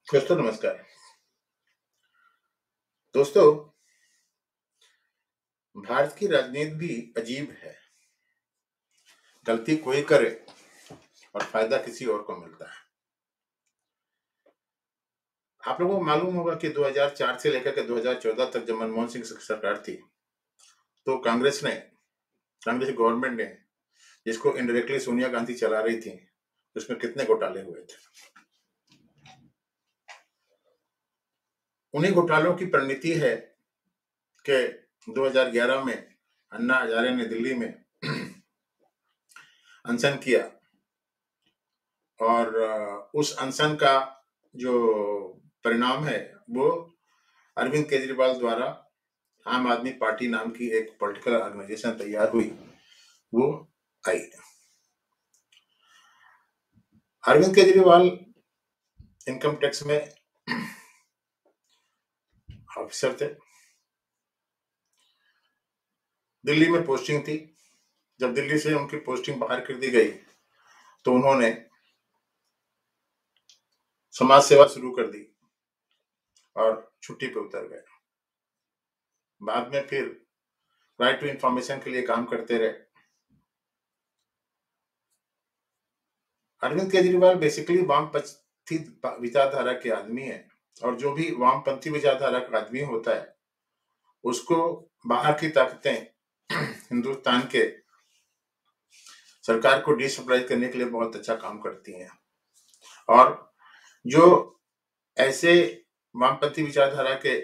दोस्तों नमस्कार। दोस्तों, भारत की राजनीति भी अजीब है। गलती कोई करे और फायदा किसी और को मिलता है। आप लोगों को मालूम होगा कि 2004 से लेकर के 2014 तक जब मनमोहन सिंह की सरकार थी, तो कांग्रेस गवर्नमेंट ने, जिसको इनडायरेक्टली सोनिया गांधी चला रही थी, उसमें कितने घोटाले हुए थे। उन्हीं घोटालों की परिणति है कि 2011 में अन्ना हजारे ने दिल्ली में अनशन किया और उस अनशन का जो परिणाम है वो अरविंद केजरीवाल द्वारा आम आदमी पार्टी नाम की एक पॉलिटिकल ऑर्गेनाइजेशन तैयार हुई, वो आई। अरविंद केजरीवाल इनकम टैक्स में ऑफिसर थे। दिल्ली में पोस्टिंग थी। जब दिल्ली से उनकी पोस्टिंग बाहर कर दी गई तो उन्होंने समाज सेवा शुरू कर दी और छुट्टी पे उतर गए। बाद में फिर राइट टू इंफॉर्मेशन के लिए काम करते रहे। अरविंद केजरीवाल बेसिकली वामपंथी विचारधारा के आदमी है और जो भी वामपंथी विचारधारा का आदमी होता है उसको बाहर की ताकतें हिंदुस्तान के सरकार को डिस्टेबलाइज करने के लिए बहुत अच्छा काम करती हैं। और जो ऐसे वामपंथी विचारधारा के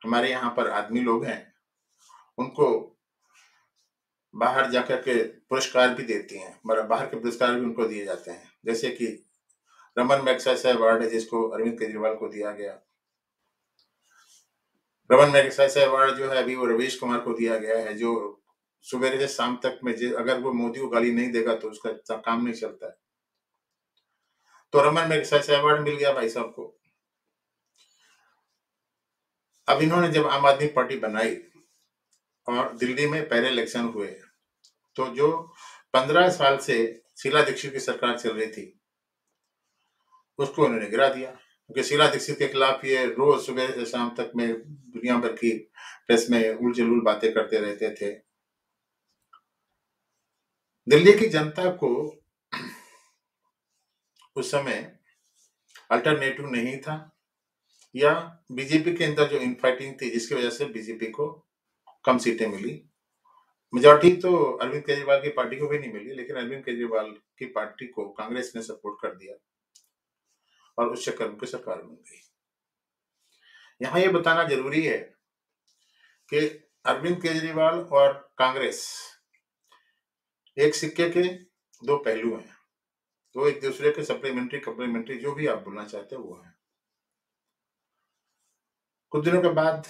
हमारे यहाँ पर आदमी लोग हैं, उनको बाहर जाकर के पुरस्कार भी देती हैं। बाहर के पुरस्कार भी उनको दिए जाते हैं, जैसे कि रमन मैगसेसे अवार्ड है, जिसको अरविंद केजरीवाल को दिया गया। रमन मैगसेसे अवार्ड जो है अभी वो रवीश कुमार को दिया गया है, जो सुबह से शाम तक में अगर वो मोदी को गाली नहीं देगा तो उसका काम नहीं चलता है। तो रमन मैगसेसे अवार्ड मिल गया भाई साहब को। अब इन्होंने जब आम आदमी पार्टी बनाई और दिल्ली में पहले इलेक्शन हुए, तो जो 15 साल से शीला दीक्षित की सरकार चल रही थी उसको उन्होंने गिरा दिया, क्योंकि शीला दीक्षित के खिलाफ ये रोज सुबह से शाम तक में दुनिया भर की प्रेस में उलझुल बातें करते रहते थे। दिल्ली की जनता को उस समय अल्टरनेटिव नहीं था, या बीजेपी के अंदर जो इनफाइटिंग थी जिसकी वजह से बीजेपी को कम सीटें मिली। मेजॉरिटी तो अरविंद केजरीवाल की पार्टी को भी नहीं मिली, लेकिन अरविंद केजरीवाल की पार्टी को कांग्रेस ने सपोर्ट कर दिया और उस चक्कर में सरकार बन गई। यहाँ ये बताना जरूरी है कि अरविंद केजरीवाल और कांग्रेस एक सिक्के के दो पहलू हैं, तो एक दूसरे के सप्लीमेंट्री जो भी आप बोलना चाहते हो वो है। कुछ दिनों के बाद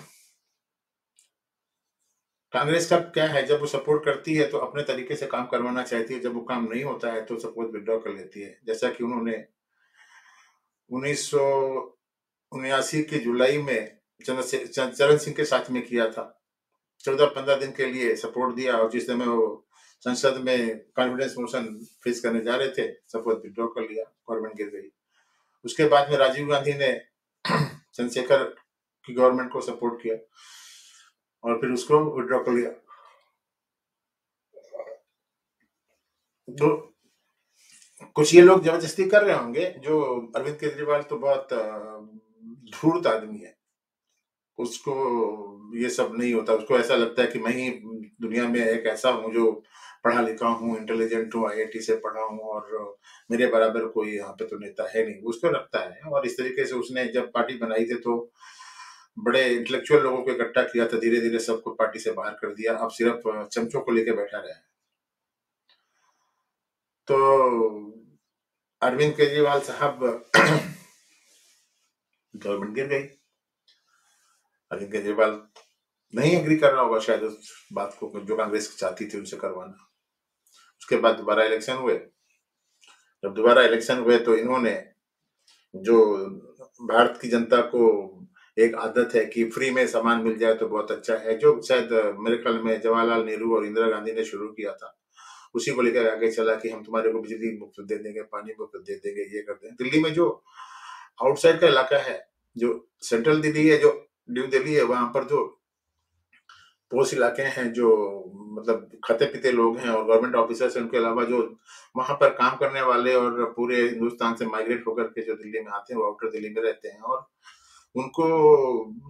कांग्रेस का क्या है, जब वो सपोर्ट करती है तो अपने तरीके से काम करवाना चाहती है, जब वो काम नहीं होता है तो सपोर्ट विड्रॉ कर लेती है। जैसा कि उन्होंने 1979 के जुलाई में चरण सिंह के साथ में किया था। 14-15 दिन के लिए सपोर्ट दिया और जिस समय वो संसद में कॉन्फिडेंस मोशन फेस करने जा रहे थे, सपोर्ट विड्रॉ कर लिया, गवर्नमेंट गिर गई। उसके बाद में राजीव गांधी ने चंद्रशेखर की गवर्नमेंट को सपोर्ट किया और फिर उसको विड्रॉ कर लिया। तो कुछ ये लोग जबरदस्ती कर रहे होंगे। जो अरविंद केजरीवाल तो बहुत धूर्त आदमी है, उसको ये सब नहीं होता। उसको ऐसा लगता है कि मैं ही दुनिया में एक ऐसा हूँ जो पढ़ा लिखा हूँ, इंटेलिजेंट हूँ, IIT से पढ़ा हूँ और मेरे बराबर कोई यहाँ पे तो नेता है नहीं, उसको लगता है। और इस तरीके से उसने जब पार्टी बनाई थी तो बड़े इंटेलेक्चुअल लोगों को इकट्ठा किया था, धीरे धीरे सबको पार्टी से बाहर कर दिया। अब सिर्फ चमचों को लेकर बैठा रहा है। तो अरविंद केजरीवाल साहब गवर्नमेंट गिर गई। अरविंद केजरीवाल नहीं एग्री कर रहा होगा शायद उस बात को जो कांग्रेस चाहती थी उनसे करवाना। उसके बाद दोबारा इलेक्शन हुए। जब दोबारा इलेक्शन हुए तो इन्होंने, जो भारत की जनता को एक आदत है कि फ्री में सामान मिल जाए तो बहुत अच्छा है, जो शायद मेरे ख्याल में जवाहरलाल नेहरू और इंदिरा गांधी ने शुरू किया था, उसी को लेकर आगे चला कि हम तुम्हारे को बिजली मुफ्त दे देंगे, पानी मुफ्त दे देंगे, ये कर देंगे। दिल्ली में जो आउटसाइड का इलाका है, जो सेंट्रल दिल्ली है, जो न्यू दिल्ली है, वहां पर जो पोस्ट इलाके हैं, जो मतलब खाते-पीते लोग हैं और गवर्नमेंट ऑफिसर्स हैं, उनके अलावा जो वहाँ पर काम करने वाले और पूरे हिंदुस्तान से माइग्रेट होकर के जो दिल्ली में आते हैं, वो आउटर दिल्ली में रहते हैं और उनको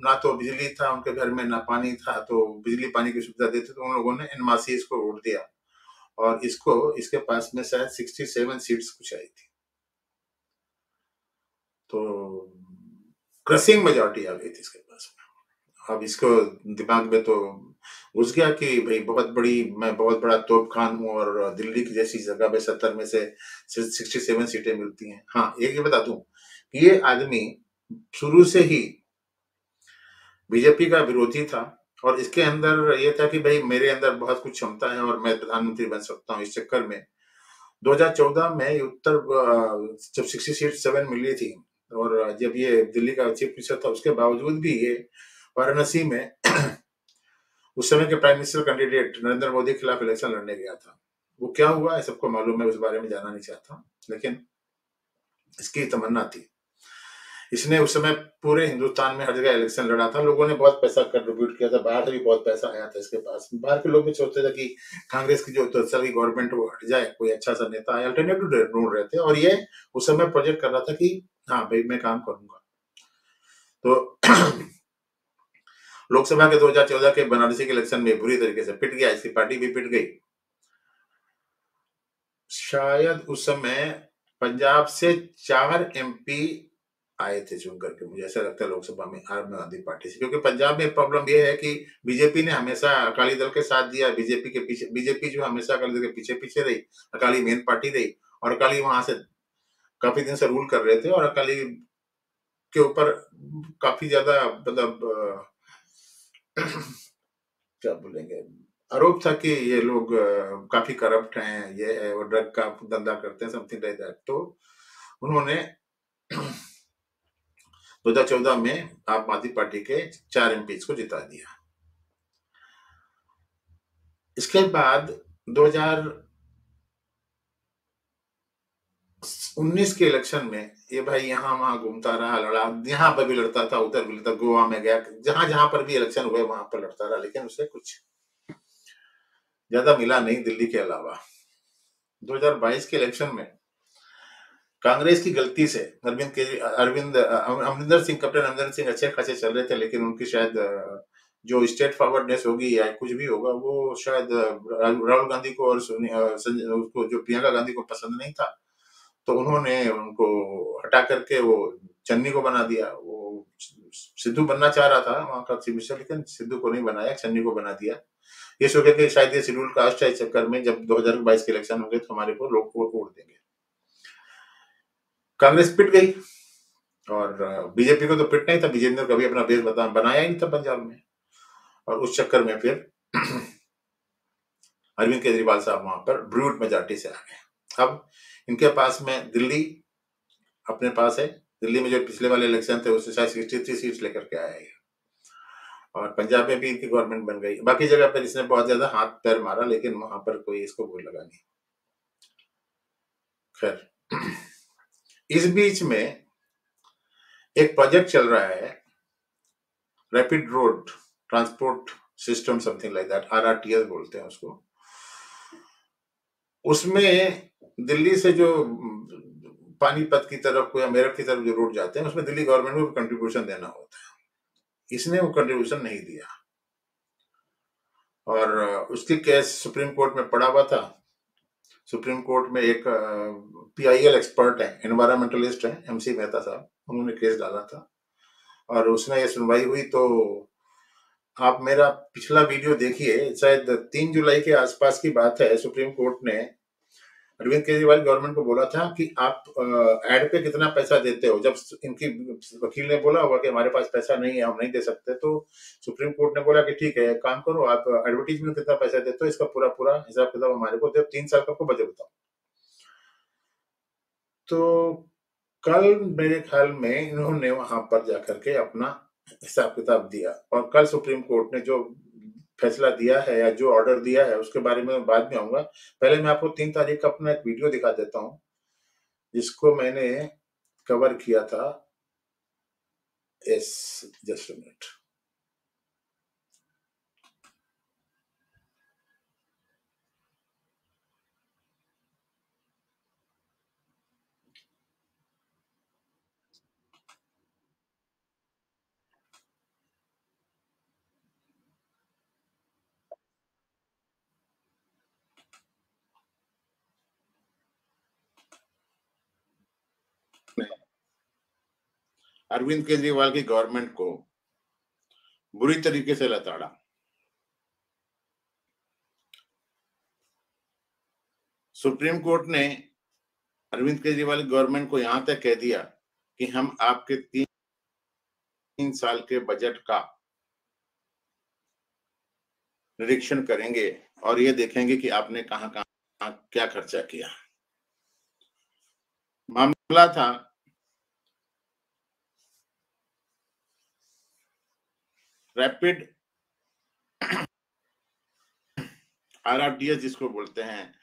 ना तो बिजली था उनके घर में, ना पानी था, तो बिजली-पानी की सुविधा देते, तो उन लोगों ने एनमासी इसको वोट दिया और इसके पास में शायद 67 सीट्स कुछ आई थी। तो क्रशिंग मेजॉरिटी आ गई थी इसके पास में। अब इसको दिमाग में तो घुस गया कि भाई मैं बहुत बड़ा तोप खान हूँ और दिल्ली की जैसी जगह पे 70 में से सिर्फ 67 सीटें मिलती हैं। हाँ, एक ये बता दूं कि ये आदमी शुरू से ही बीजेपी का विरोधी था और इसके अंदर ये था कि भाई मेरे अंदर बहुत कुछ क्षमता है और मैं प्रधानमंत्री बन सकता हूँ। इस चक्कर में 2014 में जब 67 मिली थी और जब ये दिल्ली का चीफ मिनिस्टर था, उसके बावजूद भी ये वाराणसी में उस समय के prime minister candidate Narendra Modi के खिलाफ इलेक्शन लड़ने गया था। वो क्या हुआ है सबको मालूम है, उस बारे में जानना नहीं चाहता, लेकिन इसकी तमन्ना थी। इसने उस समय पूरे हिंदुस्तान में हर जगह इलेक्शन लड़ा था, लोगों ने बहुत पैसा कंट्रीब्यूट किया था, बाहर से भी बहुत पैसा आया था इसके पास। बाहर के लोग भी सोचते थे कि कांग्रेस की जो की गवर्नमेंट वो हट जाए, कोई अच्छा सा नेता आए, अल्टरनेटिव ढूंढ रहे थे और ये उस समय प्रोजेक्ट कर रहा था कि हाँ भाई मैं काम करूंगा। तो लोकसभा के 2014 के बनारसी के इलेक्शन में बुरी तरीके से पिट गया, इसकी पार्टी भी पिट गई। शायद उस समय पंजाब से 4 एमपी आए थे चुन करके, मुझे ऐसा लगता है लोकसभा में आम आदमी पार्टी से, क्योंकि पंजाब में प्रॉब्लम ये है कि बीजेपी ने हमेशा अकाली दल के साथ दिया, बीजेपी जो हमेशा अकाली दल के पीछे पीछे रही, अकाली मेन पार्टी रही और अकाली वहां से काफी दिन से रूल कर रहे थे और अकाली के ऊपर काफी ज्यादा मतलब क्या बोलेंगे, आरोप था कि ये लोग काफी करप्ट हैं, ये है, वो ड्रग का धंधा करते हैं, समथिंग लाइक दैट। तो उन्होंने 2014 में आप आदमी पार्टी के 4 एमपी को जिता दिया। इसके बाद 2019 के इलेक्शन में ये भाई यहाँ वहां घूमता रहा, लड़ा, यहाँ पर भी लड़ता था, उधर भी लड़ता, गोवा में गया, जहां जहां पर भी इलेक्शन हुए वहां पर लड़ता रहा, लेकिन उसे कुछ ज्यादा मिला नहीं दिल्ली के अलावा। 2022 के इलेक्शन में कांग्रेस की गलती से अमरिंदर सिंह, कैप्टन अमरिंदर सिंह अच्छे खासे चल रहे थे, लेकिन उनकी शायद जो स्टेट फॉरवर्डनेस होगी या कुछ भी होगा, वो शायद राहुल गांधी को और उसको जो प्रियंका गांधी को पसंद नहीं था, तो उन्होंने उनको हटा करके वो चन्नी को बना दिया। वो सिद्धू बनना चाह रहा था वहां का चीफ मिनिस्टर, लेकिन सिद्धू को नहीं बनाया, चन्नी को बना दिया। ये सोचे कि शायद ये शेड्यूल कास्ट है, इस चक्कर में जब 2022 के इलेक्शन होंगे तो हमारे को लोग वोट देंगे। कांग्रेस पिट गई और बीजेपी को तो पिटना ही था, बीजेपी ने कभी अपना बेस बनाया ही नहीं था पंजाब में, और उस चक्कर में फिर अरविंद केजरीवाल साहब वहां पर ब्रूट मेजॉरिटी से आ गए। अब इनके पास में दिल्ली अपने पास है, दिल्ली में जो पिछले वाले इलेक्शन थे उससे शायद 63 सीट्स लेकर के आया है और पंजाब में भी इनकी गवर्नमेंट बन गई। बाकी जगह पर इसने बहुत ज्यादा हाथ पैर मारा, लेकिन वहां पर कोई इसको बोल लगा नहीं। खैर, इस बीच में एक प्रोजेक्ट चल रहा है, rapid road transport system, something like that, RRTS बोलते हैं उसको। उसमें दिल्ली से जो पानीपत की तरफ या मेरठ की तरफ जो रोड जाते हैं, उसमें दिल्ली गवर्नमेंट को कंट्रीब्यूशन देना होता है। इसने वो कंट्रीब्यूशन नहीं दिया और उसकी केस सुप्रीम कोर्ट में पड़ा हुआ था। सुप्रीम कोर्ट में एक PIL एक्सपर्ट है, एनवायरमेंटलिस्ट है, MC मेहता साहब, उन्होंने केस डाला था और उसमें ये सुनवाई हुई। तो आप मेरा पिछला वीडियो देखिए, शायद 3 जुलाई के आसपास की बात है। सुप्रीम कोर्ट ने अरविंद केजरीवाल गवर्नमेंट को बोला था कि आप एड पे कितना पैसा देते हो। जब इनकी वकील ने बोला होगा कि हमारे पास पैसा नहीं है, हम नहीं दे सकते, तो सुप्रीम कोर्ट ने बोला कि ठीक है, काम करो, आप एडवर्टीजमेंट कितना पैसा देते हो, इसका पूरा पूरा हिसाब किताब हमारे को दे, 3 साल का आपको बजट बताओ। तो कल मेरे ख्याल में इन्होंने वहां पर जाकर के अपना हिसाब किताब दिया और कल सुप्रीम कोर्ट ने जो फैसला दिया है या जो ऑर्डर दिया है उसके बारे में बाद में आऊंगा। पहले मैं आपको 3 तारीख का अपना एक वीडियो दिखा देता हूँ, जिसको मैंने कवर किया था Yes, just a minute. Arvind Kejriwal की गवर्नमेंट को बुरी तरीके से लताड़ा। सुप्रीम कोर्ट ने अरविंद केजरीवाल गवर्नमेंट को यहां तक कह दिया कि हम आपके 3 साल के बजट का निरीक्षण करेंगे और ये देखेंगे कि आपने कहां कहां क्या खर्चा किया। मामला था रैपिड आरआरटीएस जिसको बोलते हैं,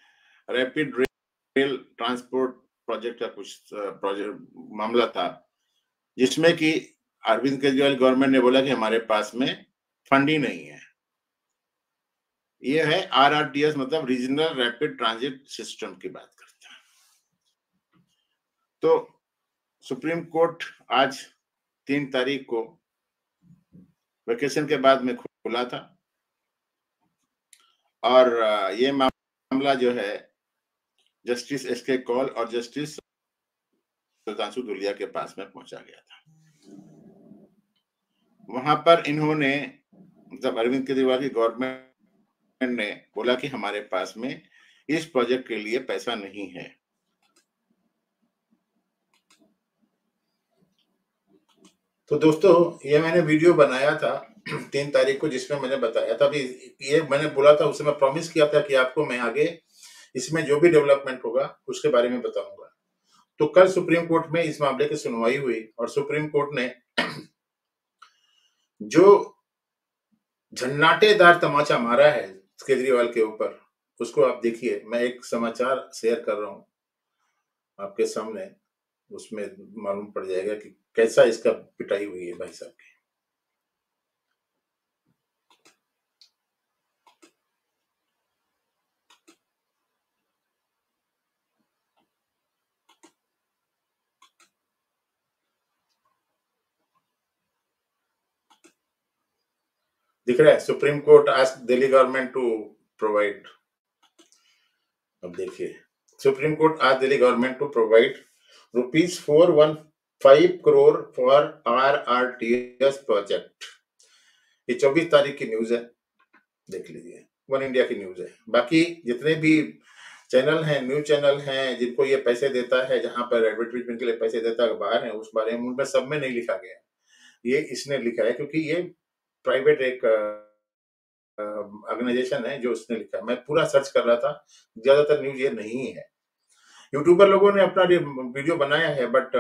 रैपिड रेल ट्रांसपोर्ट प्रोजेक्ट का कुछ प्रोजेक्ट मामला था, जिसमें कि अरविंद केजरीवाल गवर्नमेंट ने बोला कि हमारे पास में फंड ही नहीं है। ये है आरआरटीएस, मतलब रीजनल रैपिड ट्रांजिट सिस्टम की बात करता है। तो सुप्रीम कोर्ट आज 3 तारीख को वेकेशन के बाद में खुला था और ये मामला जो है जस्टिस एसके कौल और जस्टिस सुधांशु धूलिया के पास में पहुंचा गया था। वहां पर इन्होंने, मतलब अरविंद केजरीवाल की गवर्नमेंट ने बोला कि हमारे पास में इस प्रोजेक्ट के लिए पैसा नहीं है। तो दोस्तों, ये मैंने वीडियो बनाया था 3 तारीख को, जिसमें मैंने बताया था, अभी ये मैंने बोला था, उसमें प्रॉमिस किया था कि आपको मैं आगे इसमें जो भी डेवलपमेंट होगा उसके बारे में बताऊंगा। तो कल सुप्रीम कोर्ट में इस मामले की सुनवाई हुई और सुप्रीम कोर्ट ने जो झन्नाटेदार तमाचा मारा है केजरीवाल के ऊपर, उसको आप देखिए। मैं एक समाचार शेयर कर रहा हूं आपके सामने, उसमें मालूम पड़ जाएगा कि कैसा इसका पिटाई हुई है भाई साहब की। दिख रहा है, Supreme Court asked Delhi government to provide. अब देखिए, Supreme Court asked Delhi government to provide ₹415 crore for RRTS project. ये 24 तारीख की न्यूज है, देख लीजिए, वन इंडिया की न्यूज है। बाकी जितने भी चैनल हैं, न्यूज चैनल हैं, जिनको ये पैसे देता है, जहां पर एडवर्टाइजमेंट के लिए पैसे देता है, बाहर है, उस बारे में उनमें सब में नहीं लिखा गया। ये इसने लिखा है क्योंकि ये प्राइवेट एक ऑर्गेनाइजेशन है जो उसने लिखा है। मैं पूरा सर्च कर रहा था, ज्यादातर न्यूज ये नहीं है। यूट्यूबर लोगों ने अपना वीडियो बनाया है, बट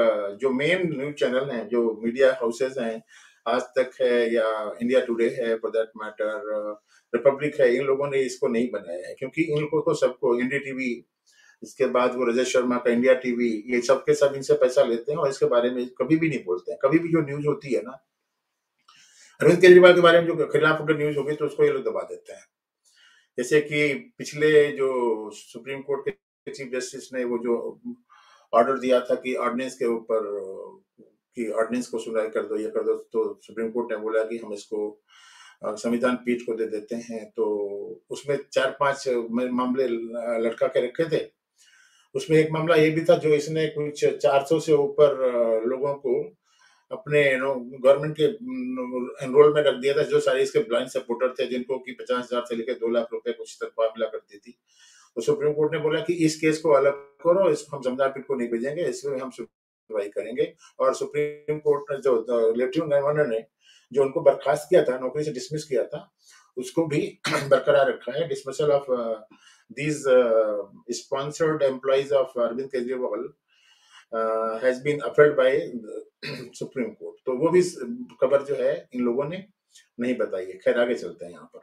जो मेन न्यूज चैनल हैं, जो मीडिया हाउसेज हैं, आज तक है या इंडिया टुडे है फॉर दैट मैटर, रिपब्लिक है, इन लोगों ने इसको नहीं बनाया है क्योंकि इन लोगों को सबको एनडीटीवी, इसके बाद वो रजत शर्मा का इंडिया टीवी, ये सब के सब इनसे पैसा लेते हैं और इसके बारे में कभी भी नहीं बोलते हैं। कभी भी जो न्यूज होती है ना, अरविंद केजरीवाल के बारे में जो खिलाफ अगर न्यूज होगी तो उसको ये लोग दबा देते हैं। जैसे कि पिछले जो सुप्रीम कोर्ट के चीफ जस्टिस ने वो जो ऑर्डर दिया था कि ऑर्डिनेंस के ऊपर, कि ऑर्डिनेंस को सुनवाई कर दो, ये कर दो, तो सुप्रीम कोर्ट ने बोला कि हम इसको संविधान पीठ को दे देते हैं। तो उसमें 4-5 मामले लटका के रखे थे। उसमें एक मामला ये भी था जो इसने कुछ 400 से ऊपर लोगों को अपने गवर्नमेंट के एनरोल में रख दिया था, जो सारे इसके ब्लाइंड सपोर्टर थे, जिनको कि 50,000 से लेकर 2 लाख रुपए कुछ तनख्वाह मिला करती थी। तो सुप्रीम कोर्ट ने बोला कि इस केस को अलग करो, इसको हम संविधान पीठ को नहीं भेजेंगे, इसमें हम सुनवाई करेंगे। और सुप्रीम कोर्ट ने जो लेफ्टिनेंट गवर्नर ने जो उनको बर्खास्त किया था, नौकरी से डिसमिस किया था, उसको भी बरकरार रखा है। Dismissal of these sponsored employees of Arvind Kejriwal has been upheld by supreme court. तो वो भी खबर जो है इन लोगों ने नहीं बताई है। खैर, आगे चलते हैं यहाँ पर।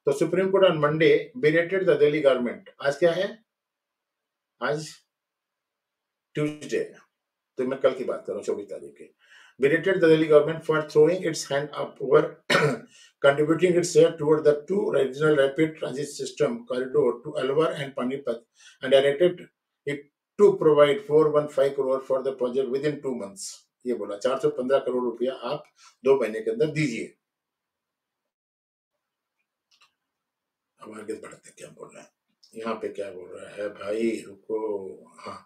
तो supreme court on Monday berated the Delhi government. आज क्या है? आज ट्यूसडे, तो मैं कल की बात कर रहा हूँ, 24 तारीख की। berated the Delhi government for throwing its hand up over contributing its share toward the two regional rapid transit system corridor to Alwar and Panipat and directed it to provide 415 crore for the project within 2 months. ये बोला 415 करोड़ रुपया आप 2 महीने के अंदर दीजिए. अब आगे बढ़ते क्या बोल रहे हैं यहाँ पे क्या बोल रहा है भाई रुको. हाँ.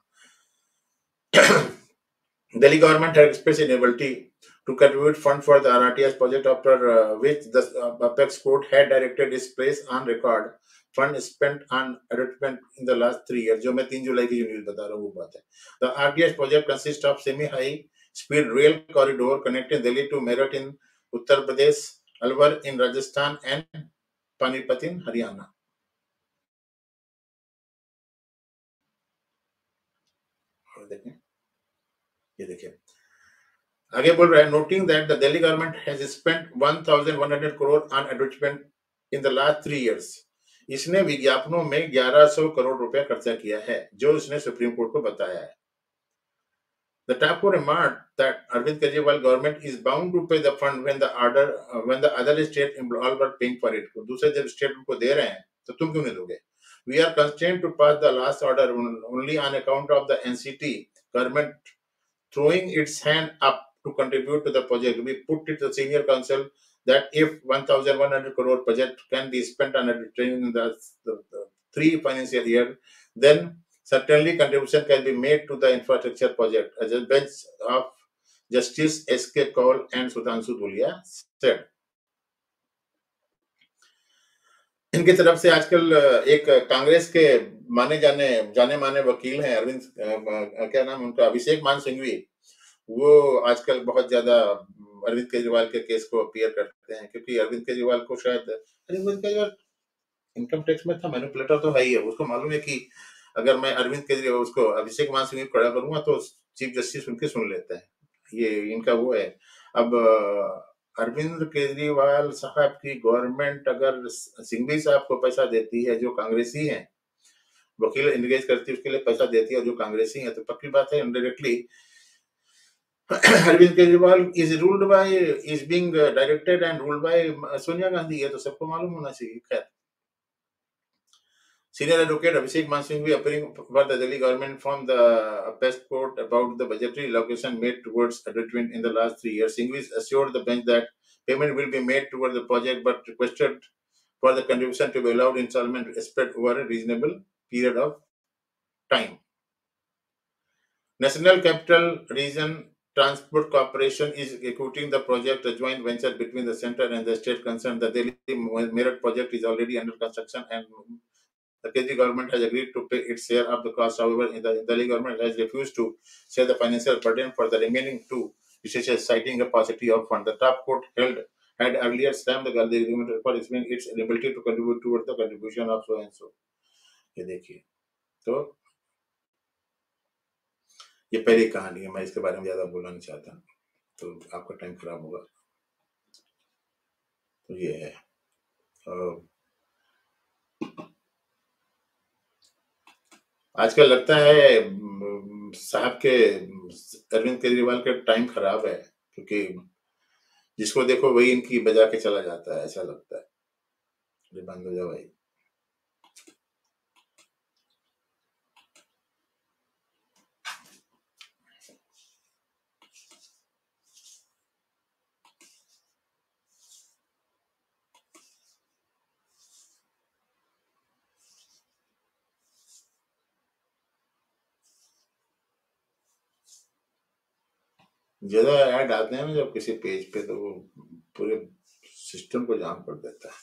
Delhi government had expressed inability to contribute fund for the RRTS project, after which the Apex Court had directed its place on record fund spent on advertisement in the last 3 years. जो मैं 3 जुलाई की जो news बता रहा हूँ वो बात है. The RTS project consists of semi-high speed rail corridor connecting Delhi to Meerut in Uttar Pradesh, Alwar in Rajasthan, and Panipat in Haryana. और देखें ये देखिए आगे बोल रहा है noting that the Delhi government has spent 1100 crore on advertisement in the last 3 years. इसने विज्ञापनों में 1100 करोड़ रुपया खर्चा किया है जो इसने सुप्रीम कोर्ट को बताया है. The TAPCO remarked that Arvind Kejriwal government is bound to pay the fund when the other state involved are paying for it. दूसरे जब स्टेट उनको दे रहे हैं तो तुम क्यों नहीं दोगे? We are constrained to pass the last order only on account of the NCT government throwing its hand up to contribute to the project. We put it to the senior council that if 1,100 crore budget can be spent on training in the 3 financial year, then certainly contribution can be made to the infrastructure project, as a bench of Justice S.K. Kaul and Sudhanshu Dhulia said. इनकी तरफ से आजकल एक कांग्रेस के जाने माने वकील हैं अरविंद क्या नाम उनका अभिषेक मान सिंघवी. वो आजकल बहुत ज्यादा अरविंद केजरीवाल के केस को अपीयर करते हैं क्योंकि अरविंद केजरीवाल को शायद अरविंद केजरीवाल इनकम टैक्स में था मैनिपुलेटर तो है ही है. उसको मालूम है कि अगर मैं अरविंद केजरीवाल उसको अभिषेक मान सिंह खड़ा करूंगा तो चीफ जस्टिस उनके सुन लेते हैं. ये इनका वो है. अब अरविंद केजरीवाल साहब की गवर्नमेंट अगर सिंघवी साहब को पैसा देती है जो कांग्रेसी हैं वकील इंगेज करती है उसके लिए पैसा देती है और जो कांग्रेसी है तो पक्की बात है indirectly Arvind Kejriwal is being directed and ruled by Sonia Gandhi. ये तो सबको मालूम होना चाहिए. खैर Senior advocate Abhishek Man Singhvi appearing for the Delhi government from the Apex Court about the budgetary allocation made towards advertisement in the last 3 years. Singhvi assured the bench that payment will be made towards the project but requested for the contribution to be allowed installment spread over a reasonable period of time. National Capital Region Transport Corporation is executing the project, a joint venture between the center and the state concerned. The Delhi Meerut project is already under construction and the Kejri government has agreed to pay its share of the cost. However, the Delhi government has refused to share the financial burden for the remaining two decisions, citing a paucity of funds. The top court had earlier slammed the Delhi government for explaining its inability to contribute towards the contribution of so and so. ये देखिए तो ये पहली कहानी है. मैं इसके बारे में ज्यादा बोलना नहीं चाहता तो आपका टाइम खराब होगा. तो ये है आजकल लगता है साहब के अरविंद केजरीवाल का टाइम खराब है क्योंकि जिसको देखो वही इनकी बजा के चला जाता है ऐसा लगता है. बंद हो जाओ भाई. ज्यादा ऐड आते हैं ना जब किसी पेज पे तो वो पूरे सिस्टम को जाम कर देता है.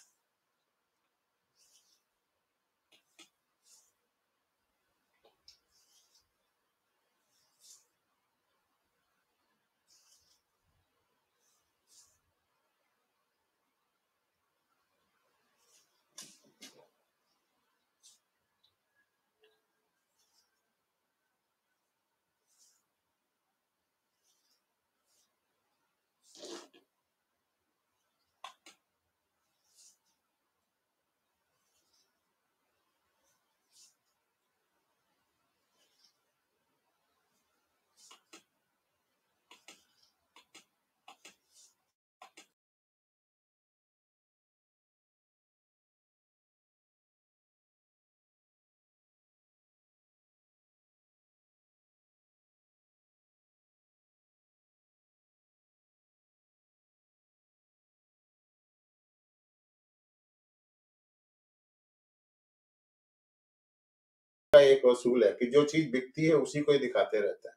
का एक असूल है कि जो चीज़ बिकती है उसी को ही दिखाते रहते हैं।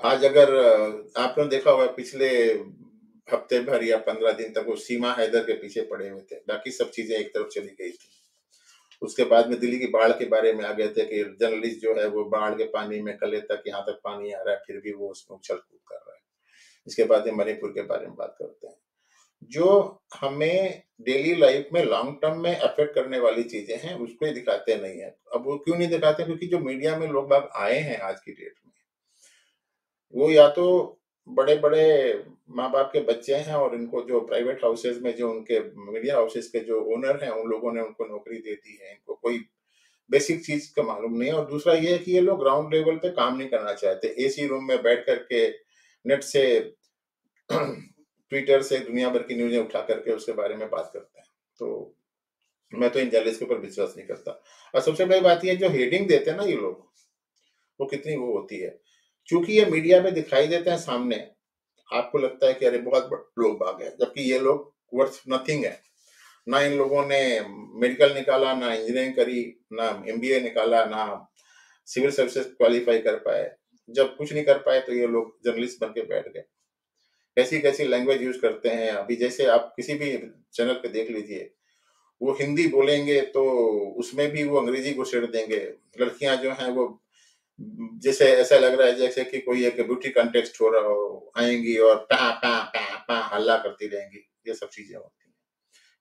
आज अगर आपने देखा होगा पिछले हफ्ते भर या 15 दिन तक वो सीमा हैदर के पीछे पड़े हुए थे, बाकी सब चीज़ें एक तरफ चली गई थी। उसके बाद में दिल्ली की बाढ़ के बारे में आ गए थे कि जर्नलिस्ट जो है वो बाढ़ के पानी में कले तक यहाँ तक पानी आ रहा है, फिर भी वो उसमें उछल-कूद कर रहा है। इसके बाद में मणिपुर के बारे में बात करते हैं। जो हमें डेली लाइफ में लॉन्ग टर्म में अफेक्ट करने वाली चीज़ें हैं, उसको ये दिखाते नहीं हैं। अब वो क्यों नहीं दिखाते? क्योंकि जो मीडिया में लोग बाग आए हैं आज की डेट में, वो या तो बड़े-बड़े माँ-बाप के बच्चे हैं और इनको जो प्राइवेट हाउसेज़ में जो उनके मीडिया हाउसेज़ के जो ओनर हैं, उन लोगों ने उनको नौकरी दे दी है। इनको कोई बेसिक चीज़ का मालूम नहीं है और दूसरा ये है कि ये लोग ग्राउंड लेवल पे काम नहीं करना चाहते। एसी रूम में बैठ कर के नेट से ट्विटर से दुनिया भर की न्यूज़ें उठा करके उसके बारे में बात करते हैं। तो मैं तो इन जर्नलिस्ट के ऊपर विश्वास नहीं करता। और सबसे बड़ी बात ये है जो हेडिंग देते हैं ना ये लोग, वो कितनी वो होती है। चूँकि ये मीडिया में दिखाई देते हैं सामने, आपको लगता है कि अरे बहुत ब लोग आ गए, जबकि ये लोग वर्थ नथिंग है। ना इन लोगों ने मेडिकल निकाला, ना इंजीनियरिंग करी, ना एमबीए निकाला, ना सिविल सर्विसेज़ क्वालीफाई कर पाए। जब कुछ नहीं कर पाए तो ये लोग जर्नलिस्ट बन के बैठ गए। कैसी-कैसी लैंग्वेज यूज़ करते हैं। अभी जैसे आप किसी भी चैनल पे देख लीजिए, वो हिंदी बोलेंगे तो उसमें भी वो अंग्रेज़ी घुसेड़ देंगे। लड़कियाँ जो हैं वो जैसे ऐसा लग रहा है जैसे कि कोई एक ब्यूटी कंटेस्ट हो रहा हो, आएँगी और पा पा पा पा हल्ला करती रहेंगी। ये सब चीज़ें होती हैं।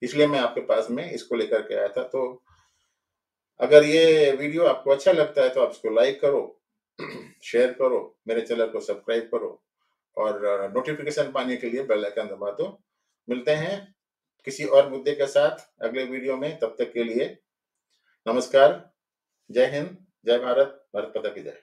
इसलिए मैं आपके पास में इसको लेकर के आया था। तो अगर ये वीडियो आपको अच्छा लगता है तो आप इसको लाइक करो, शेयर करो, मेरे चैनल को सब्सक्राइब करो और नोटिफ़िकेशन पाने के लिए बेल आइकन दबा दो। मिलते हैं किसी और मुद्दे के साथ अगले वीडियो में, तब तक के लिए नमस्कार, जय हिंद, जय भारत, भारत माता की जय।